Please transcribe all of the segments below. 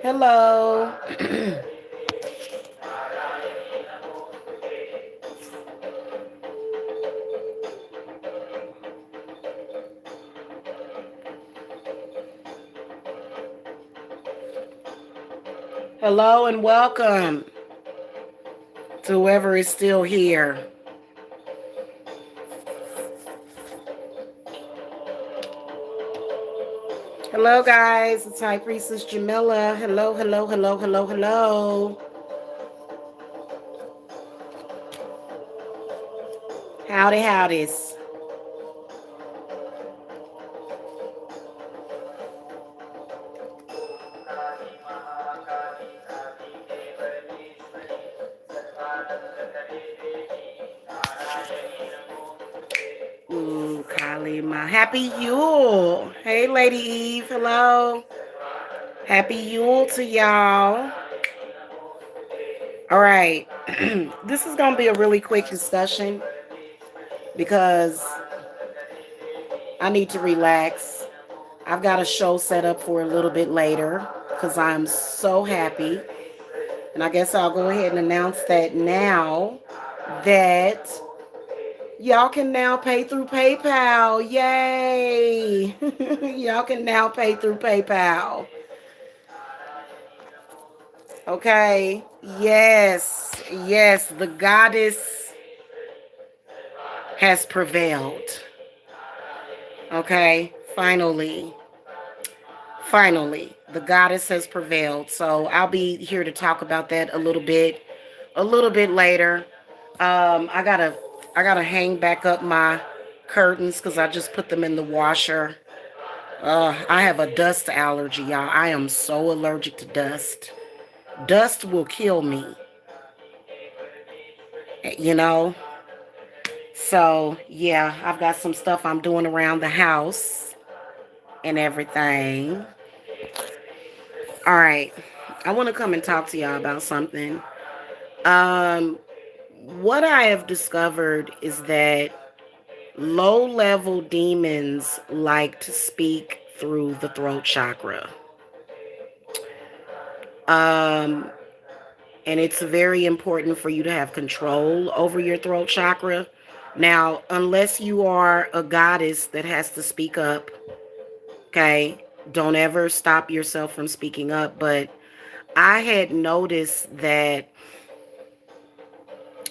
Hello. Hello and welcome to whoever is still here. Hello, guys. It's High Priestess Jamila. Hello, hello, hello, hello, hello. Howdy, howdies. Ooh, Kalima. Happy Yule. Hey, Lady Eve. Hello. Happy Yule to y'all. All right. This is going to be a really quick discussion because I need to relax. I've got a show set up for a little bit later because I'm so happy. And I guess I'll go ahead and announce that now that y'all can now pay through PayPal. Yay! Y'all can now pay through PayPal. Okay. Yes. Yes. The goddess has prevailed. Okay. Finally. Finally. The goddess has prevailed. So I'll be here to talk about that a little bit later. I gotta hang back up my curtains because I just put them in the washer. I have a dust allergy, y'all. I am so allergic to dust. Dust will kill me, you know. So yeah, I've got some stuff I'm doing around the house and everything. All right, I want to come and talk to y'all about something. Um, what I have discovered is that low-level demons like to speak through the throat chakra. Um, and it's very important for you to have control over your throat chakra. Now, unless you are a goddess that has to speak up, okay, don't ever stop yourself from speaking up. But I had noticed that,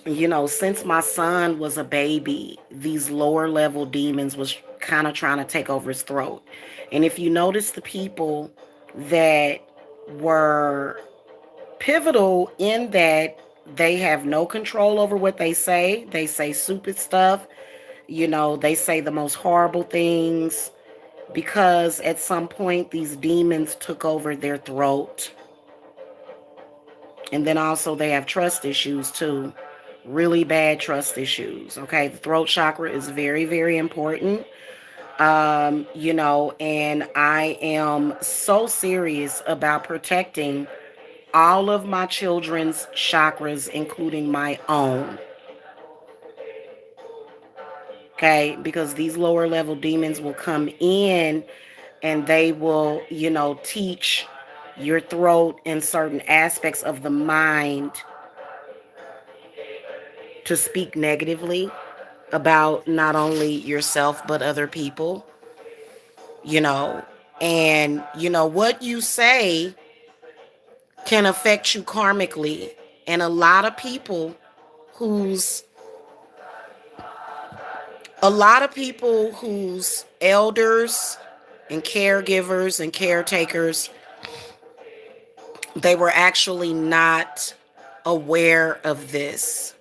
since my son was a baby, these lower level demons was kind of trying to take over his throat. And if you notice the people that were pivotal in that they have no control over what they say stupid stuff, they say the most horrible things because at some point these demons took over their throat. And then also they have trust issues too. Really bad trust issues. Okay. The throat chakra is very, very important. And I am so serious about protecting all of my children's chakras, including my own. Okay. Because these lower level demons will come in and they will, teach your throat and certain aspects of the mind to speak negatively about not only yourself but other people, you know. And what you say can affect you karmically. And whose a lot of people whose elders and caregivers and caretakers, they were actually not aware of this.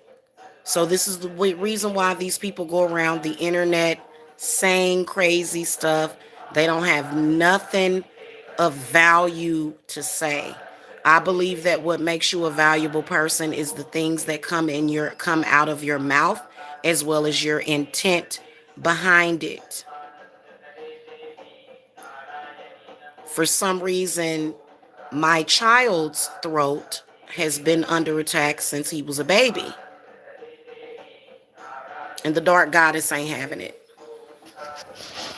So this is the reason why these people go around the internet saying crazy stuff. They don't have nothing of value to say. I believe that what makes you a valuable person is the things that come out of your mouth, as well as your intent behind it. For some reason, my child's throat has been under attack since he was a baby. And the dark goddess ain't having it.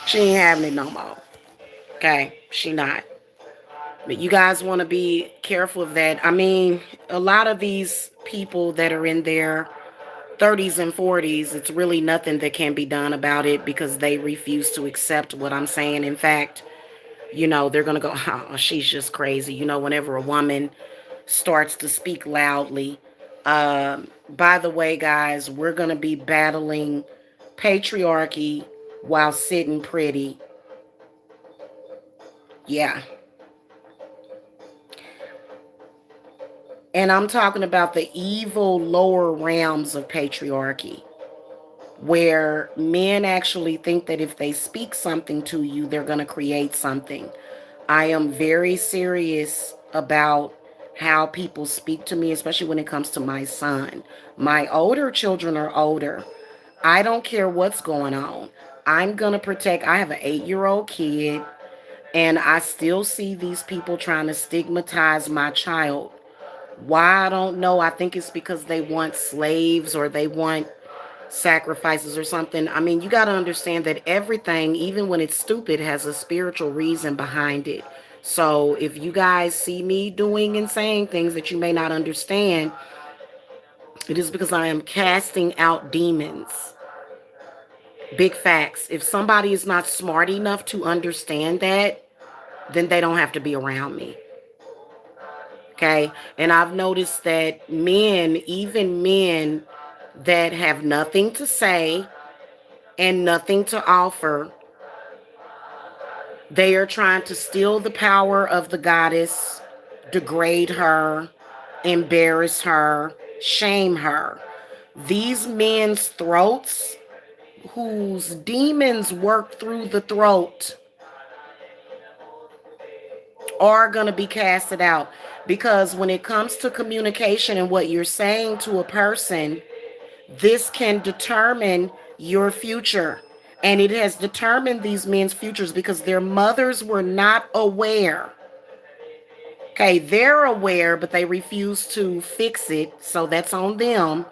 She ain't having it no more. Okay? She not. But you guys want to be careful of that. I mean, a lot of these people that are in their 30s and 40s, it's really nothing that can be done about it because they refuse to accept what I'm saying. In fact, they're going to go, oh, she's just crazy. Whenever a woman starts to speak loudly. By the way, guys, we're going to be battling patriarchy while sitting pretty. Yeah. And I'm talking about the evil lower realms of patriarchy, where men actually think that if they speak something to you, they're going to create something. I am very serious about how people speak to me, especially when it comes to my son. My older children are older. I don't care what's going on. I'm going to protect. I have an 8-year-old kid, and I still see these people trying to stigmatize my child. Why? I don't know. I think it's because they want slaves or they want sacrifices or something. I mean, you got to understand that everything, even when it's stupid, has a spiritual reason behind it. So if you guys see me doing and saying things that you may not understand, it is because I am casting out demons. Big facts. If somebody is not smart enough to understand that, then they don't have to be around me. Okay? And I've noticed that men, even men that have nothing to say and nothing to offer, they are trying to steal the power of the goddess, degrade her, embarrass her, shame her. These men's throats, whose demons work through the throat, are going to be casted out. Because when it comes to communication and what you're saying to a person, this can determine your future. And it has determined these men's futures because their mothers were not aware. Okay, they're aware, but they refuse to fix it. So that's on them.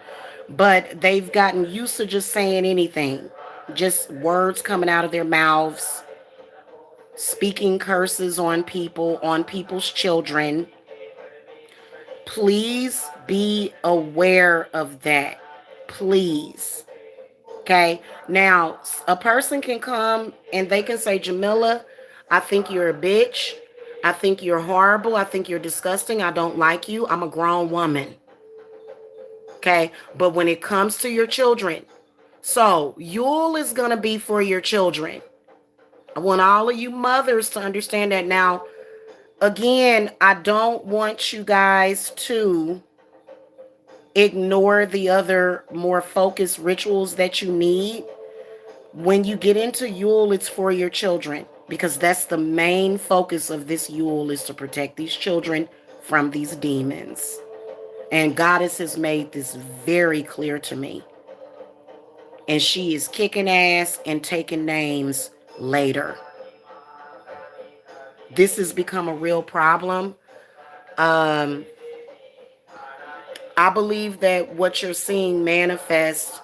But they've gotten used to just saying anything, just words coming out of their mouths, speaking curses on people's children. Please be aware of that. Please. Okay. Now, a person can come and they can say, Jamila, I think you're a bitch. I think you're horrible. I think you're disgusting. I don't like you. I'm a grown woman. Okay. But when it comes to your children, so Yule is going to be for your children. I want all of you mothers to understand that. Now, again, I don't want you guys to ignore the other more focused rituals that you need. When you get into Yule, it's for your children because that's the main focus of this Yule, is to protect these children from these demons. And Goddess has made this very clear to me. And she is kicking ass and taking names later. This has become a real problem. Um, I believe that what you're seeing manifest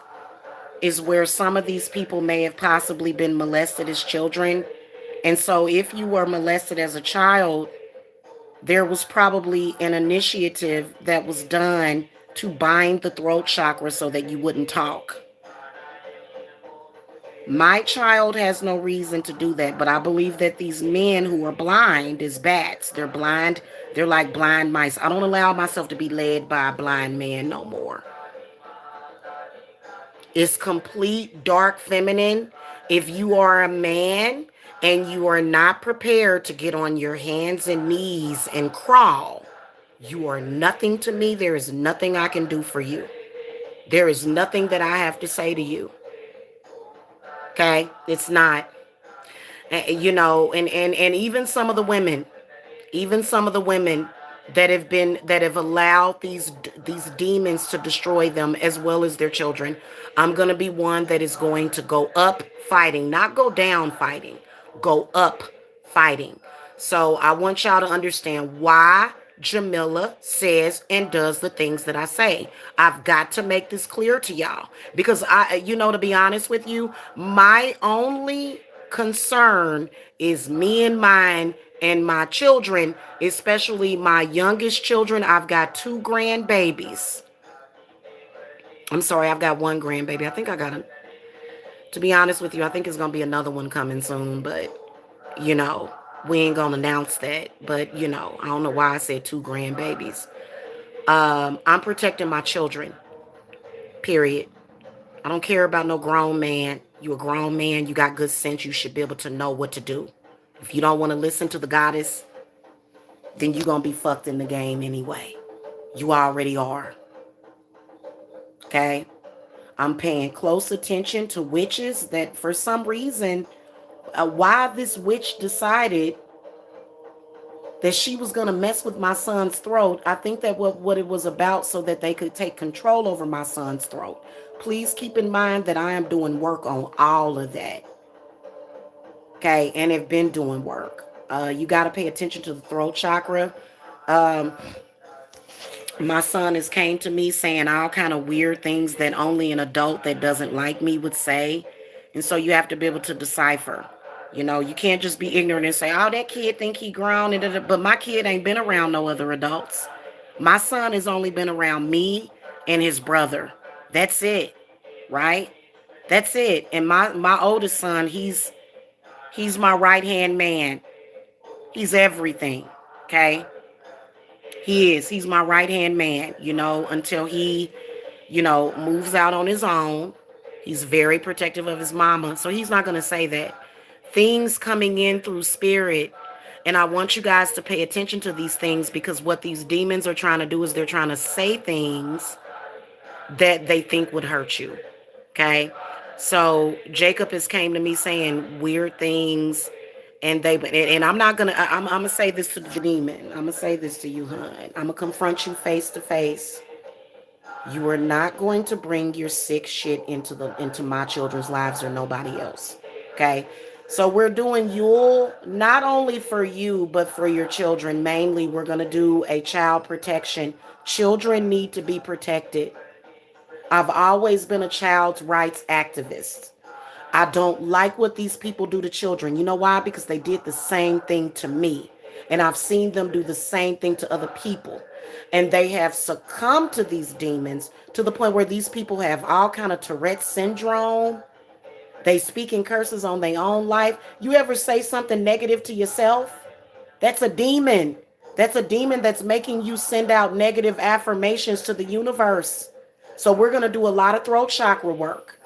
is where some of these people may have possibly been molested as children. And so if you were molested as a child, there was probably an initiative that was done to bind the throat chakra so that you wouldn't talk. My child has no reason to do that, but I believe that these men who are blind as bats, they're blind, they're like blind mice. I don't allow myself to be led by a blind man no more. It's complete dark feminine. If you are a man and you are not prepared to get on your hands and knees and crawl, you are nothing to me. There is nothing I can do for you. There is nothing that I have to say to you. Okay? It's not. And even some of the women, that have allowed these demons to destroy them as well as their children. I'm going to be one that is going to go up fighting, not go down fighting, go up fighting. So I want y'all to understand why Jamila says and does the things that I say. I've got to make this clear to y'all because to be honest with you, my only concern is me and mine and my children, especially my youngest children. I've got two grandbabies. I'm sorry, I've got one grandbaby. I think I got a, to be honest with you, I think it's going to be another one coming soon, but you know, we ain't going to announce that. But you know, I don't know why I said two grandbabies. I'm protecting my children, period. I don't care about no grown man. You a grown man, you got good sense, you should be able to know what to do. If you don't want to listen to the goddess, then you're going to be fucked in the game anyway. You already are. Okay? I'm paying close attention to witches that for some reason, why this witch decided that she was going to mess with my son's throat. I think that what it was about so that they could take control over my son's throat. Please keep in mind that I am doing work on all of that. Okay, and have been doing work. You got to pay attention to the throat chakra. Um, my son has came to me saying all kind of weird things that only an adult that doesn't like me would say. And so you have to be able to decipher. You know, you can't just be ignorant and say, oh, that kid think he grown. But my kid ain't been around no other adults. My son has only been around me and his brother. That's it, right? That's it. And my oldest son, he's my right-hand man. He's everything, okay? He is. He's my right-hand man, you know, until he, you know, moves out on his own. He's very protective of his mama, so he's not going to say that. Things coming in through spirit, and I want you guys to pay attention to these things because what these demons are trying to do is they're trying to say things that they think would hurt you, okay? So Jacob has came to me saying weird things, and I'm gonna say this to the demon. I'm gonna say this to you, hun. I'm gonna confront you face to face. You are not going to bring your sick shit into my children's lives or nobody else. Okay? So we're doing Yule not only for you but for your children. Mainly we're going to do a child protection. Children need to be protected. I've always been a child's rights activist. I don't like what these people do to children. You know why? Because they did the same thing to me. And I've seen them do the same thing to other people. And they have succumbed to these demons to the point where these people have all kind of Tourette syndrome. They speak in curses on their own life. You ever say something negative to yourself? That's a demon. That's a demon that's making you send out negative affirmations to the universe. So we're going to do a lot of throat chakra work.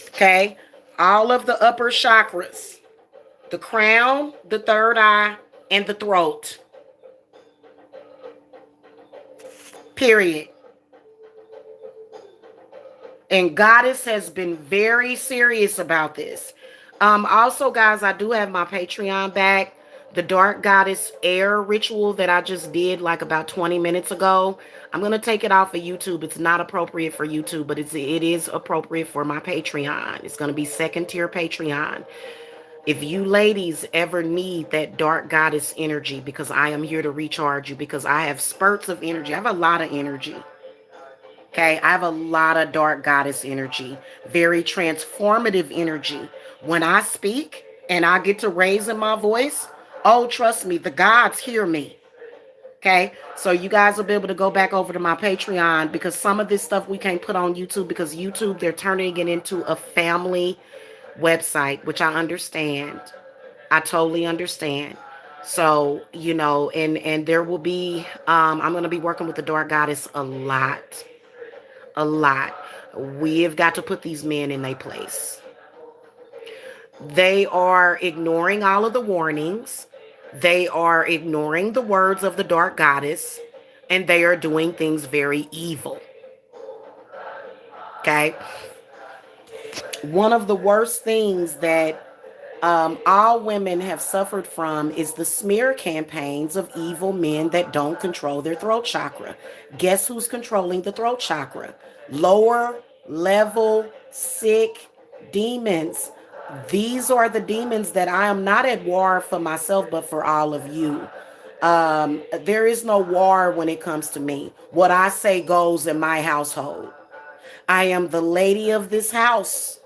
Okay? All of the upper chakras. The crown, the third eye, and the throat. Period. And Goddess has been very serious about this. Also, guys, I do have my Patreon back. The Dark Goddess Air ritual that I just did like about 20 minutes ago. I'm going to take it off of YouTube. It's not appropriate for YouTube, but it is appropriate for my Patreon. It's going to be second tier Patreon. If you ladies ever need that dark goddess energy, because I am here to recharge you, because I have spurts of energy. I have a lot of energy. Okay, I have a lot of dark goddess energy, very transformative energy. When I speak and I get to raising my voice, oh, trust me, the gods hear me. Okay, so you guys will be able to go back over to my Patreon because some of this stuff we can't put on YouTube because YouTube, they're turning it into a family website, which I understand. I totally understand. So, you know, and there will be, I'm going to be working with the dark goddess a lot. A lot. We have got to put these men in their place. They are ignoring all of the warnings. They are ignoring the words of the dark goddess. And they are doing things very evil. Okay? One of the worst things that all women have suffered from is the smear campaigns of evil men that don't control their throat chakra. Guess who's controlling the throat chakra? Lower level sick demons. These are the demons that I am not at war for myself, but for all of you. There is no war when it comes to me. What I say goes in my household. I am the lady of this house.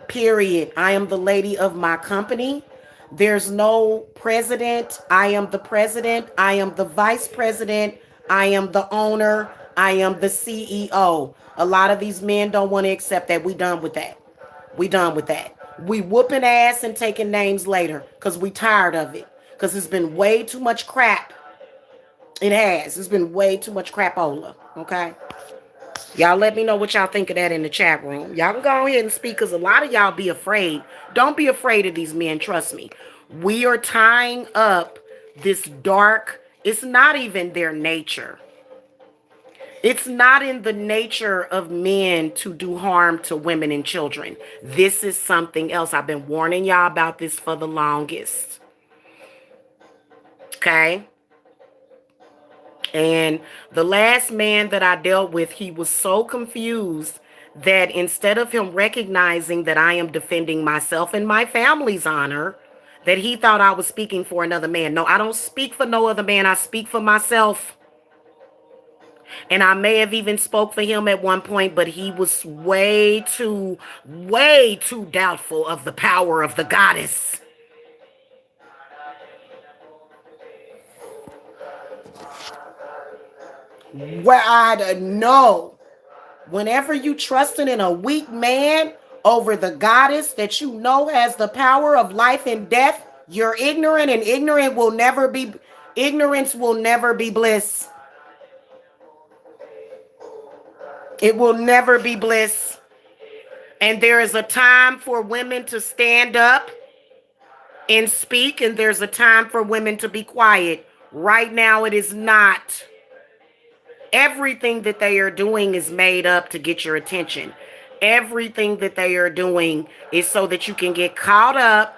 Period. I am the lady of my company. There's no president. I am the president. I am the vice president. I am the owner. I am the CEO. A lot of these men don't want to accept that. We done with that. We done with that. We whooping ass and taking names later because we tired of it. Because it's been way too much crap. It has. It's been way too much crapola. Okay? Y'all let me know what y'all think of that in the chat room. Y'all can go ahead and speak because a lot of y'all be afraid. Don't be afraid of these men. Trust me. We are tying up this dark. It's not even their nature. It's not in the nature of men to do harm to women and children. This is something else. I've been warning y'all about this for the longest. Okay? And the last man that I dealt with, he was so confused that instead of him recognizing that I am defending myself and my family's honor, that he thought I was speaking for another man. No, I don't speak for no other man. I speak for myself. And I may have even spoke for him at one point, but he was way too doubtful of the power of the goddess. Where I know, whenever you trusting in a weak man over the goddess that you know has the power of life and death, you're ignorant, and ignorance will never be bliss. It will never be bliss. And there is a time for women to stand up and speak, and there's a time for women to be quiet. Right now, it is not. Everything that they are doing is made up to get your attention. Everything that they are doing is so that you can get caught up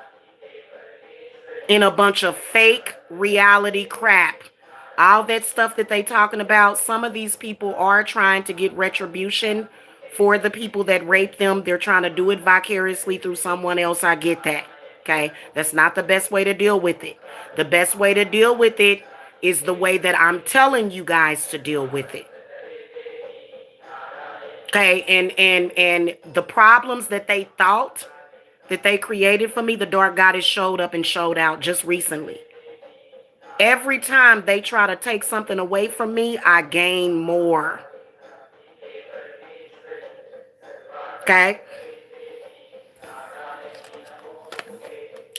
in a bunch of fake reality crap. All that stuff that they talking about, some of these people are trying to get retribution for the people that raped them. They're trying to do it vicariously through someone else. I get that. Okay? That's not the best way to deal with it. The best way to deal with it is the way that I'm telling you guys to deal with it. Okay? And the problems that they thought that they created for me, the dark goddess showed up and showed out just recently. Every time they try to take something away from me, I gain more. Okay?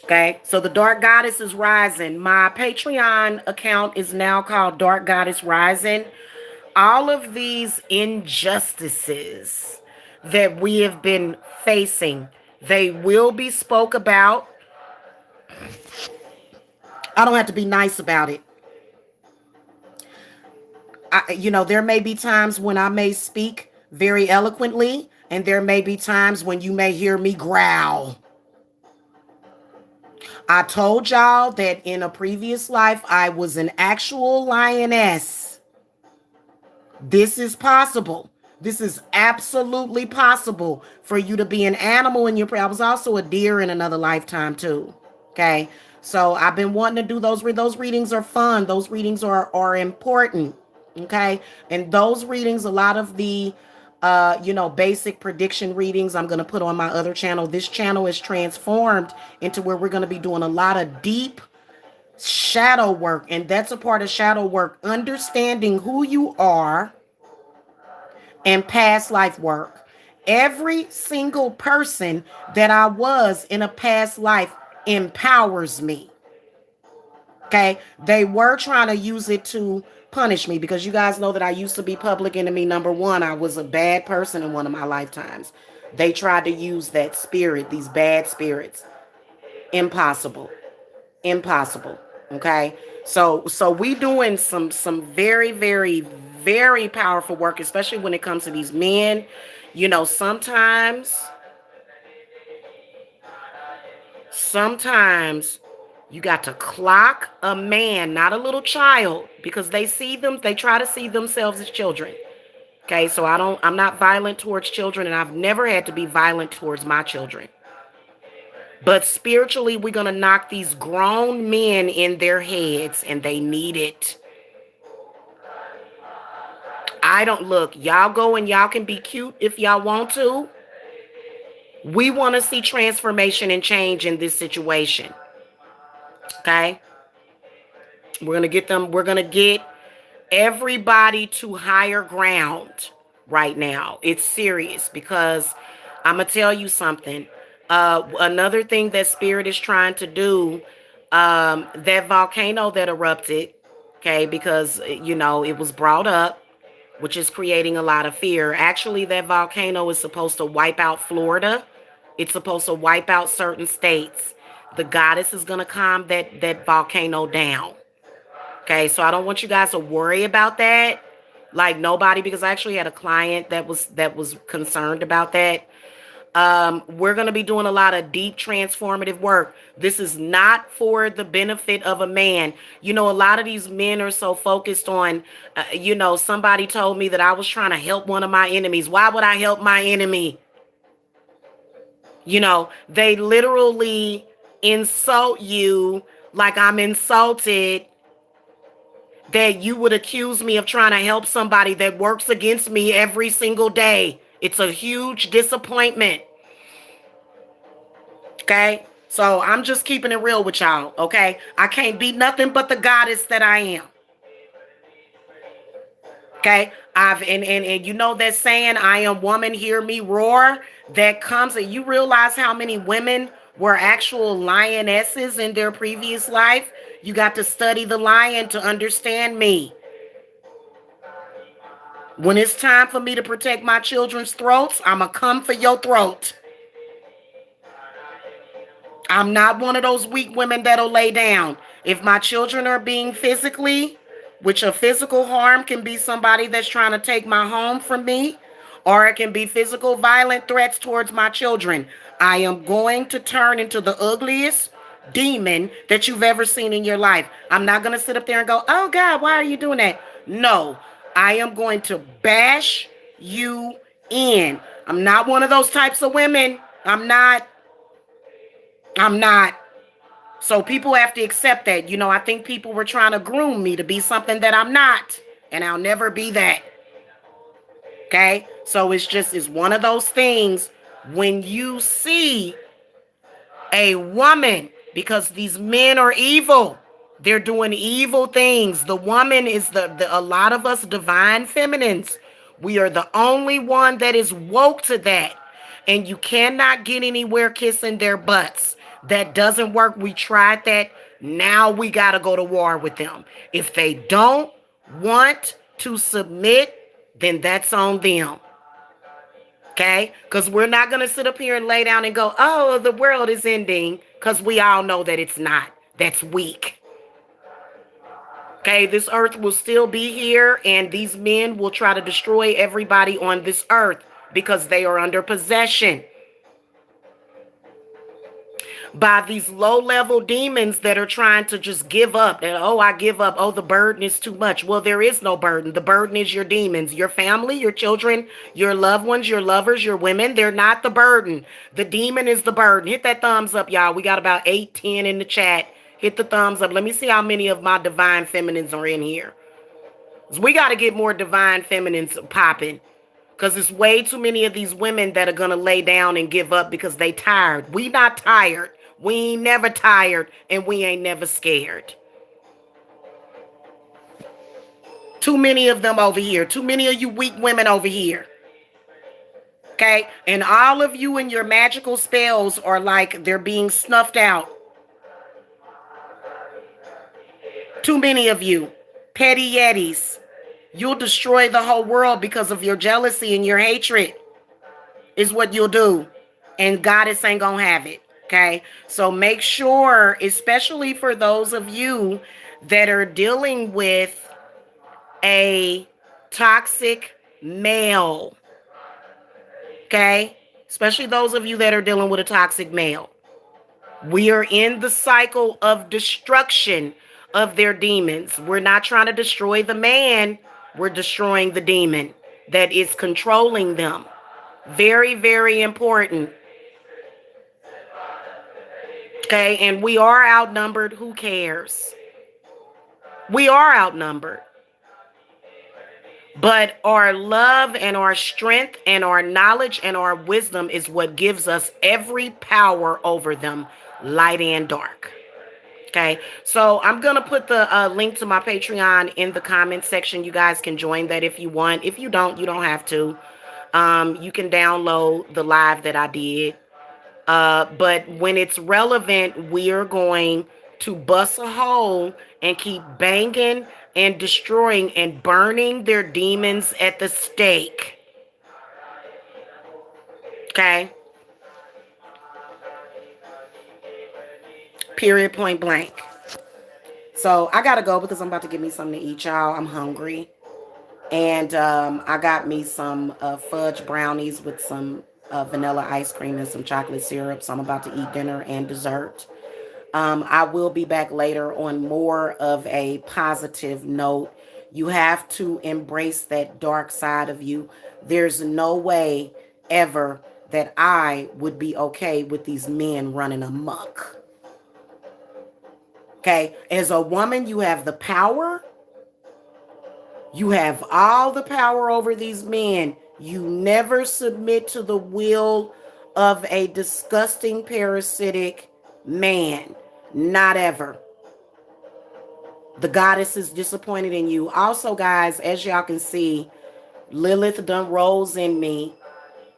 Okay? So the Dark Goddess is rising. My Patreon account is now called Dark Goddess Rising. All of these injustices that we have been facing, they will be spoke about. I don't have to be nice about it. There may be times when I may speak very eloquently, and there may be times when you may hear me growl. I told y'all that in a previous life, I was an actual lioness. This is possible. This is absolutely possible for you to be an animal in your. I was also a deer in another lifetime too. Okay. So I've been wanting to do those. Those readings are fun. Those readings are important. Okay. And those readings, a lot of the basic prediction readings I'm going to put on my other channel. This channel is transformed into where we're going to be doing a lot of deep shadow work. And that's a part of shadow work, understanding who you are and past life work. Every single person that I was in a past life empowers me. Okay, they were trying to use it to punish me because you guys know that I used to be public enemy number one. I was a bad person in one of my lifetimes. They tried to use that spirit, these bad spirits. Impossible. Impossible. Okay. So we doing some very, very, very powerful work, especially when it comes to these men. Sometimes you got to clock a man, not a little child, because they try to see themselves as children. Okay, so I'm not violent towards children, and I've never had to be violent towards my children. But spiritually, we're going to knock these grown men in their heads, and they need it. I don't look, y'all go and y'all can be cute if y'all want to. We want to see transformation and change in this situation. Okay? We're going to get everybody to higher ground right now. It's serious because I'm going to tell you something. Another thing that Spirit is trying to do, that volcano that erupted, okay, because, it was brought up, which is creating a lot of fear. Actually, that volcano is supposed to wipe out Florida. It's supposed to wipe out certain states. The goddess is going to calm that volcano down. Okay, so I don't want you guys to worry about that. Like nobody, because I actually had a client that was concerned about that. We're going to be doing a lot of deep transformative work. This is not for the benefit of a man. A lot of these men are so focused on, somebody told me that I was trying to help one of my enemies. Why would I help my enemy? They literally insult you like I'm insulted that you would accuse me of trying to help somebody that works against me every single day. It's a huge disappointment. Okay? So I'm just keeping it real with y'all. Okay? I can't be nothing but the goddess that I am. Okay? And you know that saying, I am woman, hear me roar, that comes, and you realize how many women were actual lionesses in their previous life. You got to study the lion to understand me. When it's time for me to protect my children's throats, I'ma come for your throat. I'm not one of those weak women that'll lay down. If my children are being physically, which a physical harm can be somebody that's trying to take my home from me, or it can be physical violent threats towards my children, I am going to turn into the ugliest demon that you've ever seen in your life. I'm not going to sit up there and go, oh God, why are you doing that? No, I am going to bash you in. I'm not one of those types of women. I'm not. So people have to accept that. I think people were trying to groom me to be something that I'm not. And I'll never be that. Okay? So it's one of those things when you see a woman, because these men are evil. They're doing evil things. The woman is a lot of us divine feminines. We are the only one that is woke to that. And you cannot get anywhere kissing their butts. That doesn't work. We tried that. Now we got to go to war with them. If they don't want to submit, then that's on them. Okay? Because we're not going to sit up here and lay down and go, oh, the world is ending. Because we all know that it's not. That's weak. Okay? This earth will still be here. And these men will try to destroy everybody on this earth because they are under possession by these low-level demons that are trying to just give up. And, oh, I give up. Oh, the burden is too much. Well, there is no burden. The burden is your demons, your family, your children, your loved ones, your lovers, your women. They're not the burden. The demon is the burden. Hit that thumbs up, y'all. We got about 8, 10 in the chat. Hit the thumbs up. Let me see how many of my divine feminines are in here. We got to get more divine feminines popping. Because there's way too many of these women that are going to lay down and give up because they tired. We not tired. We ain't never tired, and we ain't never scared. Too many of them over here. Too many of you weak women over here. Okay? And all of you and your magical spells are like they're being snuffed out. Too many of you. Petty yetis. You'll destroy the whole world because of your jealousy and your hatred is what you'll do. And Goddess ain't gonna have it. Okay? So make sure, especially for those of you that are dealing with a toxic male. Okay? Especially those of you that are dealing with a toxic male. We are in the cycle of destruction of their demons. We're not trying to destroy the man. We're destroying the demon that is controlling them. Very, very important. Okay, and we are outnumbered. Who cares? We are outnumbered. But our love and our strength and our knowledge and our wisdom is what gives us every power over them, light and dark. Okay, so I'm gonna put the link to my Patreon in the comment section. You guys can join that if you want. If you don't, you don't have to. You can download the live that I did. But when it's relevant, we're going to bust a hole and keep banging and destroying and burning their demons at the stake. Okay? Period, point blank. So I gotta go because I'm about to get me something to eat, y'all. I'm hungry. And I got me some fudge brownies with some vanilla ice cream and some chocolate syrup. So I'm about to eat dinner and dessert. I will be back later on more of a positive note. You have to embrace that dark side of you. There's no way ever that I would be okay with these men running amok. Okay? As a woman, you have the power. You have all the power over these men. You never submit to the will of a disgusting, parasitic man. Not ever. The goddess is disappointed in you. Also, guys, as y'all can see, Lilith done rolls in me.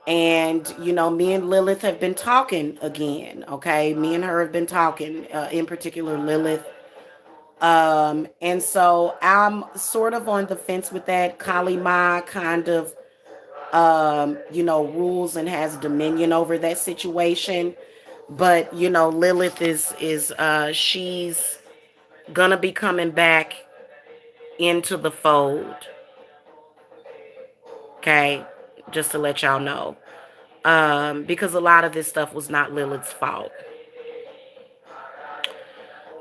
And, me and Lilith have been talking again. Okay. Me and her have been talking, in particular, Lilith. And so I'm sort of on the fence with that. Kali Ma kind of, rules and has dominion over that situation. But, Lilith she's gonna be coming back into the fold. Okay, just to let y'all know. Because a lot of this stuff was not Lilith's fault.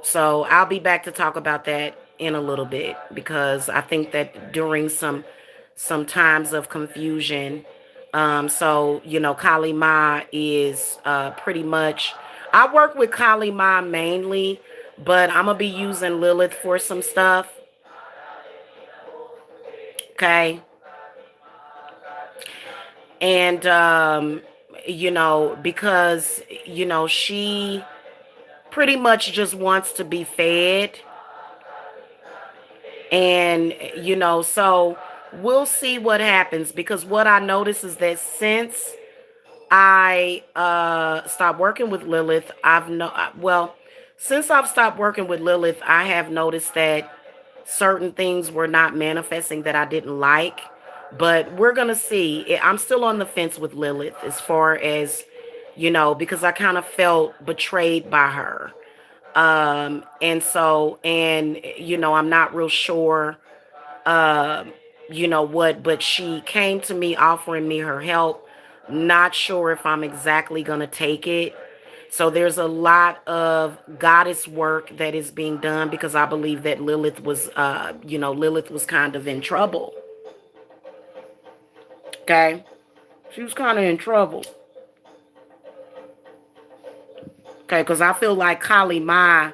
So I'll be back to talk about that in a little bit because I think that during some times of confusion, Kali Ma is pretty much. I work with Kali Ma mainly, but I'm gonna be using Lilith for some stuff. Okay. And because she pretty much just wants to be fed. And so we'll see what happens, because what I notice is that since I stopped working with Lilith, since I've stopped working with Lilith, I have noticed that certain things were not manifesting that I didn't like. But we're going to see. I'm still on the fence with Lilith as far as, because I kind of felt betrayed by her. I'm not real sure, but she came to me offering me her help. Not sure if I'm exactly going to take it. So there's a lot of goddess work that is being done because I believe that Lilith was kind of in trouble. Okay. She was kind of in trouble. Okay. Because I feel like Kali Ma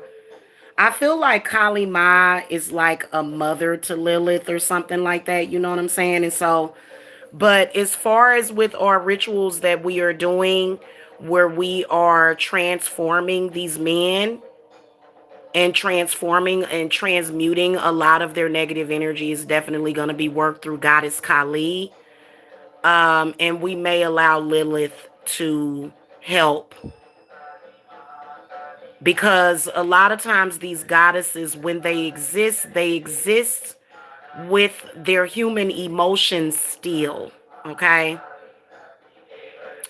is like a mother to Lilith or something like that. You know what I'm saying? And so, but as far as with our rituals that we are doing, where we are transforming these men and transforming and transmuting a lot of their negative energy, is definitely going to be worked through Goddess Kali. And we may allow Lilith to help, because a lot of times these goddesses, when they exist with their human emotions still. Okay.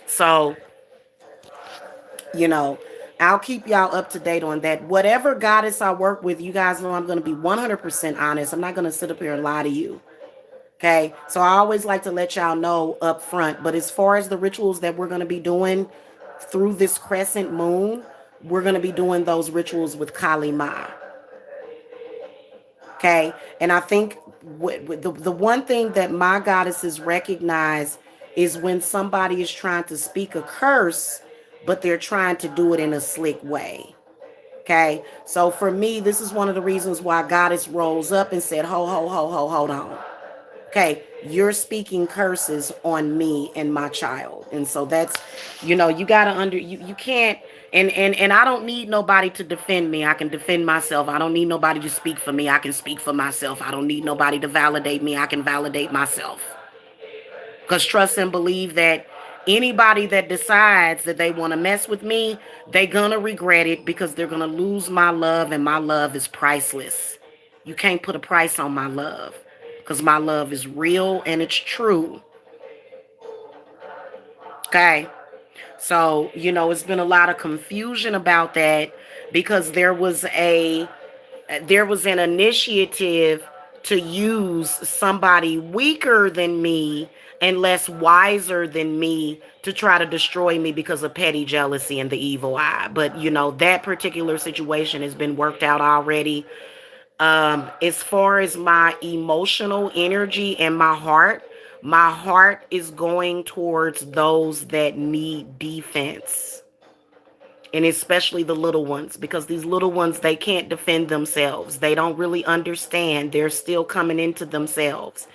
So, I'll keep y'all up to date on that. Whatever goddess I work with, you guys know I'm going to be 100% honest. I'm not going to sit up here and lie to you. Okay. So I always like to let y'all know up front. But as far as the rituals that we're going to be doing through this crescent moon, we're going to be doing those rituals with Kali Ma. Okay. And I think the one thing that my goddesses recognize is when somebody is trying to speak a curse, but they're trying to do it in a slick way. Okay. So for me, this is one of the reasons why Goddess rose up and said, ho, ho, ho, ho, hold on. Okay, you're speaking curses on me and my child. And so that's, you gotta you can't, and I don't need nobody to defend me. I can defend myself. I don't need nobody to speak for me. I can speak for myself. I don't need nobody to validate me. I can validate myself. Because trust and believe that anybody that decides that they want to mess with me, they're gonna regret it, because they're gonna lose my love, and my love is priceless. You can't put a price on my love, because my love is real and it's true. Okay. So, it's been a lot of confusion about that, because there was an initiative to use somebody weaker than me and less wiser than me to try to destroy me because of petty jealousy and the evil eye. But that particular situation has been worked out already. As far as my emotional energy and my heart is going towards those that need defense, and especially the little ones, because these little ones, they can't defend themselves. They don't really understand. They're still coming into themselves.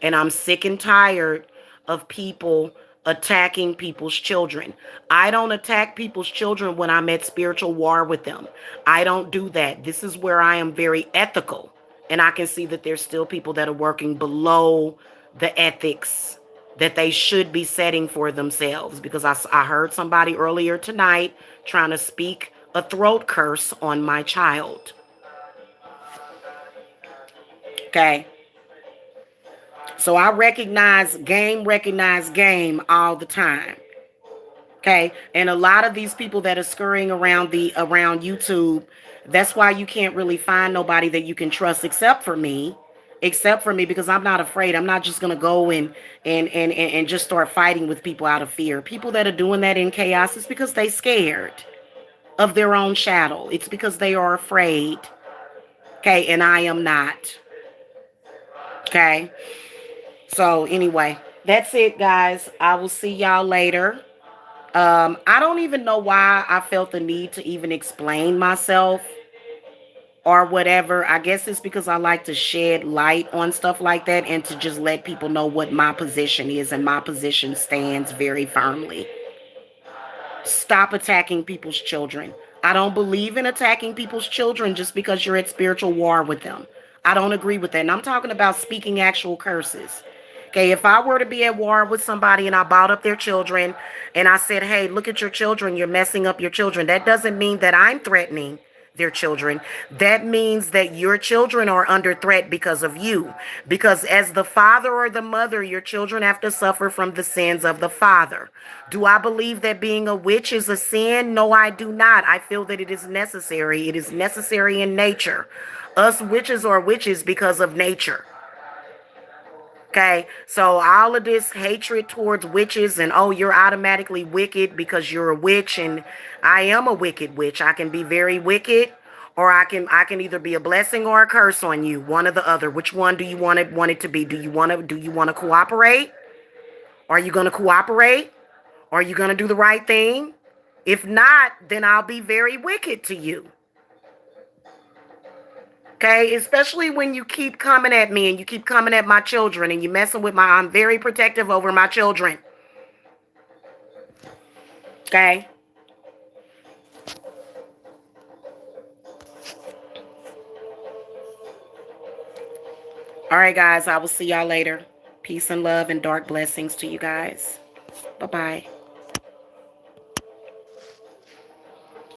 And I'm sick and tired of people attacking people's children. I don't attack people's children when I'm at spiritual war with them. I don't do that. This is where I am very ethical. And I can see that there's still people that are working below the ethics that they should be setting for themselves, because I heard somebody earlier tonight trying to speak a throat curse on my child. Okay. So I recognize game all the time. Okay. And a lot of these people that are scurrying around YouTube, that's why you can't really find nobody that you can trust except for me, because I'm not afraid. I'm not just gonna go and just start fighting with people out of fear. People that are doing that in chaos is because they scared of their own shadow. It's because they are afraid. Okay, and I am not. Okay. So anyway, that's it, guys. I will see y'all later. I don't even know why I felt the need to even explain myself or whatever. I guess it's because I like to shed light on stuff like that, and to just let people know what my position is, and my position stands very firmly. Stop attacking people's children. I don't believe in attacking people's children just because you're at spiritual war with them. I don't agree with that. And I'm talking about speaking actual curses. Okay, if I were to be at war with somebody and I brought up their children and I said, hey, look at your children, you're messing up your children, that doesn't mean that I'm threatening their children. That means that your children are under threat because of you. Because as the father or the mother, your children have to suffer from the sins of the father. Do I believe that being a witch is a sin? No, I do not. I feel that it is necessary. It is necessary in nature. Us witches are witches because of nature. Okay, so all of this hatred towards witches, and oh, you're automatically wicked because you're a witch, and I am a wicked witch. I can be very wicked, or I can either be a blessing or a curse on you, one or the other. Which one do you want it to be? Do you want to cooperate? Are you going to cooperate? Are you going to do the right thing? If not, then I'll be very wicked to you. Okay, especially when you keep coming at me and you keep coming at my children and you messing with I'm very protective over my children. Okay. All right, guys, I will see y'all later. Peace and love and dark blessings to you guys. Bye-bye.